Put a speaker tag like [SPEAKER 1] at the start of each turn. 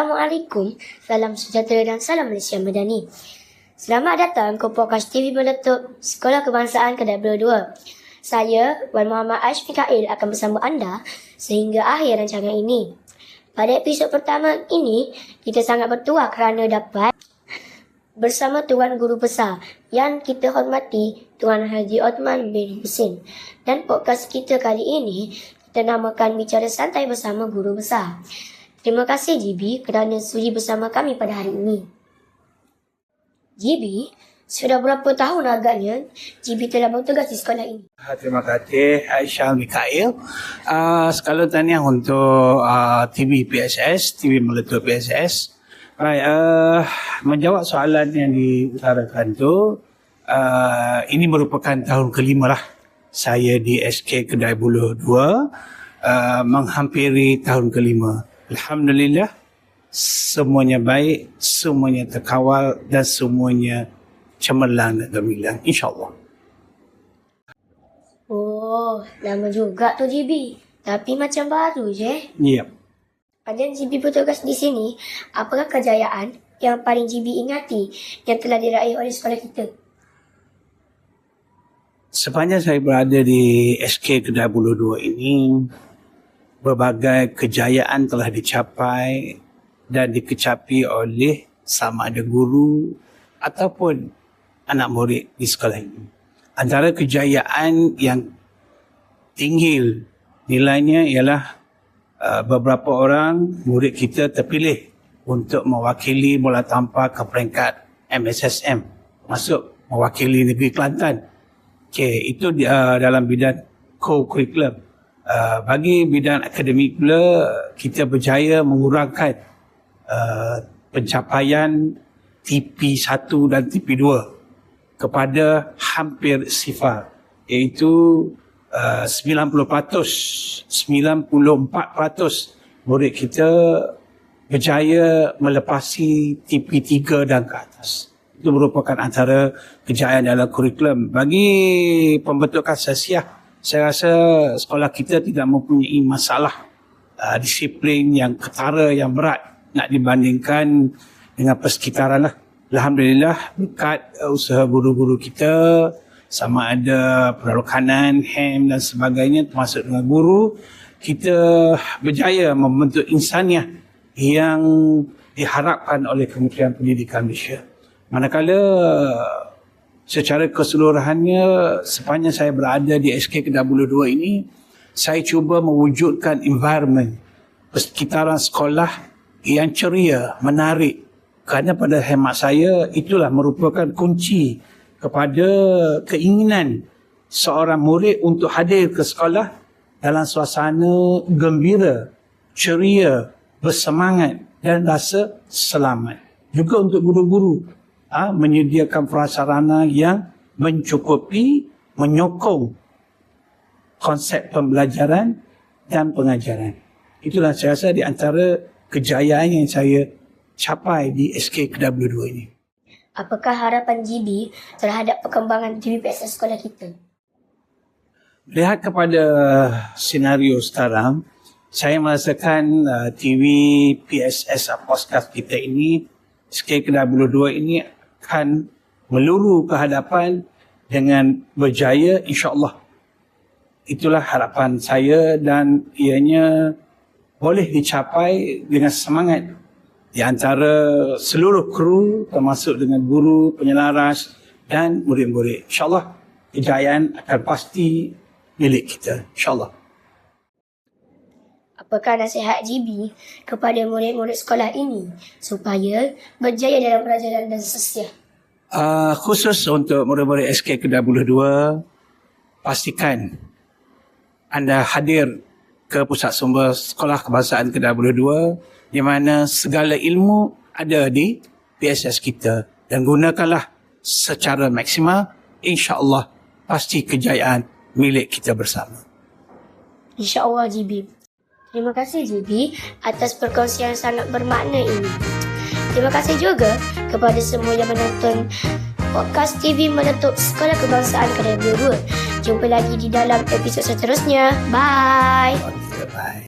[SPEAKER 1] Assalamualaikum, salam sejahtera dan salam Malaysia Madani. Selamat datang ke podcast TV Meletup Sekolah Kebangsaan Kedah Bulu 2. Saya, Wan Muhammad Aish Mikail akan bersama anda sehingga akhir rancangan ini. Pada episod pertama ini, kita sangat bertuah kerana dapat bersama Tuan Guru Besar yang kita hormati, Tuan Haji Othman bin Husin. Dan podcast kita kali ini, kita namakan Bicara Santai Bersama Guru Besar. Terima kasih GB kerana sudi bersama kami pada hari ini. GB, sudah berapa tahun agaknya GB telah bertugas di sekolah ini?
[SPEAKER 2] Terima kasih Aisyah Mikail. Sekali tahniah untuk TV PSS, TV Meletup PSS. Baik, menjawab soalan yang diutarakan tu, ini merupakan tahun kelima lah saya di SK Kedah Bulu 2, menghampiri tahun kelima. Alhamdulillah, semuanya baik, semuanya terkawal dan semuanya cemerlang dan gemilang, insyaAllah.
[SPEAKER 1] Oh, lama juga tu GB. Tapi macam baru je.
[SPEAKER 2] Ya.
[SPEAKER 1] Pada GB bertugas di sini, apakah kejayaan yang paling GB ingati yang telah diraih oleh sekolah kita?
[SPEAKER 2] Sepanjang saya berada di SK Kedah Bulu 2 ini, berbagai kejayaan telah dicapai dan dikecapi oleh sama ada guru ataupun anak murid di sekolah ini. Antara kejayaan yang tinggi nilainya ialah beberapa orang murid kita terpilih untuk mewakili bola tampar ke peringkat MSSM, masuk mewakili negeri Kelantan. Okay, itu dalam bidang co-curriculum. Bagi bidang akademik pula, kita berjaya mengurangkan pencapaian TP1 dan TP2 kepada hampir sifar, iaitu 90%, 94% murid kita berjaya melepasi TP3 dan ke atas. Itu merupakan antara kejayaan dalam kurikulum. Bagi pembentukan sesiah, saya rasa sekolah kita tidak mempunyai masalah disiplin yang ketara, yang berat nak dibandingkan dengan persekitaran lah. Alhamdulillah, berkat usaha guru-guru kita, sama ada penolakan, HEM dan sebagainya, termasuk dengan guru, kita berjaya membentuk insaniah yang diharapkan oleh Kementerian Pendidikan Malaysia. Manakala secara keseluruhannya, sepanjang saya berada di SK Kedah Bulu 2 ini, saya cuba mewujudkan environment persekitaran sekolah yang ceria, menarik. Kerana pada hemat saya, itulah merupakan kunci kepada keinginan seorang murid untuk hadir ke sekolah dalam suasana gembira, ceria, bersemangat dan rasa selamat. Juga untuk guru-guru, menyediakan prasarana yang mencukupi, menyokong konsep pembelajaran dan pengajaran. Itulah saya rasa di antara kejayaan yang saya capai di SK Kedah Bulu 2 ini.
[SPEAKER 1] Apakah harapan GB terhadap perkembangan TV PSS sekolah kita?
[SPEAKER 2] Lihat kepada senario sekarang, saya merasakan TV PSS podcast kita ini, SK Kedah Bulu 2 ini akan meluru ke hadapan dengan berjaya, insya-Allah. Itulah harapan saya dan ianya boleh dicapai dengan semangat di antara seluruh kru, termasuk dengan guru, penyelaras dan murid-murid. InsyaAllah kejayaan akan pasti milik kita, insyaAllah.
[SPEAKER 1] Apakah nasihat GB kepada murid-murid sekolah ini supaya berjaya dalam pelajaran dan sesiah?
[SPEAKER 2] Khusus untuk murid-murid SK Kedah Bulu 2, pastikan anda hadir ke Pusat Sumber Sekolah Kebangsaan Kedah Bulu 2 di mana segala ilmu ada di PSS kita, dan gunakanlah secara maksimal. InsyaAllah pasti kejayaan milik kita bersama.
[SPEAKER 1] InsyaAllah GB. Terima kasih GB atas perkongsian sangat bermakna ini. Terima kasih juga kepada semua yang menonton podcast TV Meletup Sekolah Kebangsaan Kedah Bulu 2. Jumpa lagi di dalam episod seterusnya. Bye.
[SPEAKER 2] Bye.